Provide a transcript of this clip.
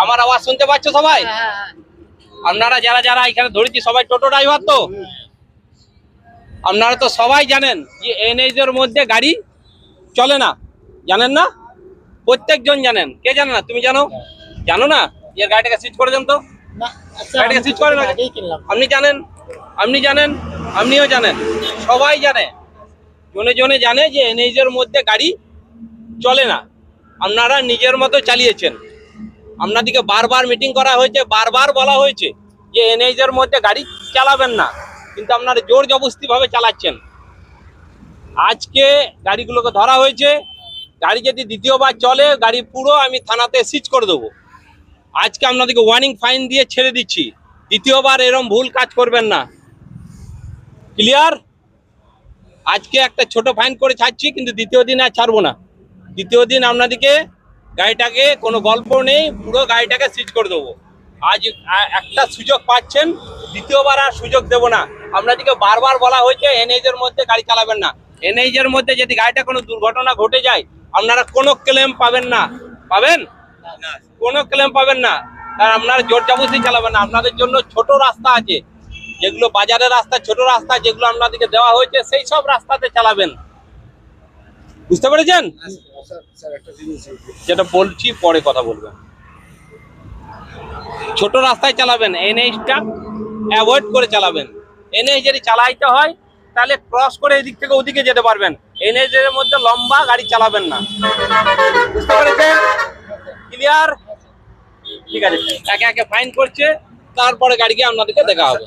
আমার আওয়াজ শুনতে পাচ্ছ সবাই? আপনারা যারা যারা এখানে ধরেছি সবাই টোটো ড্রাইভার তো? আপনারা তো সবাই জানেন যে এনএইচ এর মধ্যে গাড়ি চলে না, জানেন না? প্রত্যেকজন জানেন। কে জানে না? তুমি জানো? জানো না? এর গাড়িটাকে সুইচ করে দেন তো। গাড়িটাকে সুইচ করে না। আপনি জানেন, আপনি জানেন, আপনিও জানেন, সবাই জানে, জনে জনে জানে যে এনএইচ এর মধ্যে গাড়ি চলে না। আপনারা নিজের মতো চালিয়েছেন। আপনাদেরকে বারবার মিটিং করা হয়েছে, বারবার বলা হয়েছে যে এনএইচ এর মধ্যে গাড়ি চালাবেন না, কিন্তু আপনারা জোর জবরদস্তি ভাবে চালাচ্ছেন। আজকে গাড়িগুলোকে ধরা হয়েছে। গাড়ি যদি দ্বিতীয়বার চলে, গাড়ি পুরো আমি থানাতে সিজ করে দেবো। আজকে আপনাদেরকে ওয়ার্নিং ফাইন দিয়ে ছেড়ে দিচ্ছি, দ্বিতীয়বার এরকম ভুল কাজ করবেন না। ক্লিয়ার? আজকে একটা ছোট ফাইন করে ছাড়ছি, কিন্তু দ্বিতীয় দিন আর ছাড়বো না। দ্বিতীয় দিন আপনাদেরকে গাড়িটাকে কোনো গল্প নেই, পুরো গাড়িটাকে সিজ করে দেবো। আজ একটা সুযোগ পাচ্ছেন, দ্বিতীয়বার আর সুযোগ দেবো না। আপনাদেরকে বারবার বলা হয়েছে এনএইচ এর মধ্যে গাড়ি চালাবেন না। এনএইচ এর মধ্যে যদি গাড়িটা কোনো দুর্ঘটনা ঘটে যায়, আপনারা কোনো ক্লেম পাবেন না। পাবেন? কোনো ক্লেম পাবেন না। আর আপনারা জোর জবরদস্তি চালাবেন না। আপনাদের জন্য ছোট রাস্তা আছে, যেগুলো বাজারের রাস্তা, ছোট রাস্তা যেগুলো আপনাদেরকে দেওয়া হয়েছে, সেই সব রাস্তাতে চালাবেন। বুঝতে পেরেছেন? যেটা বলছি পরে কথা বলবেন। ছোট রাস্তায় চালাবেন, এনএইচটা অ্যাভয়েড করে চালাবেন। এনএইচ যদি চালাইতে হয় তাহলে ক্রস করে এদিক থেকে ওদিকে যেতে পারবেন। এনএইচ এর মধ্যে লম্বা গাড়ি চালাবেন না। বুঝতে পেরেছেন? ক্লিয়ার? ঠিক আছে, একে একে ফাইন করছে, তারপরে গাড়িকে আপনাদেরকে দেখা হবে।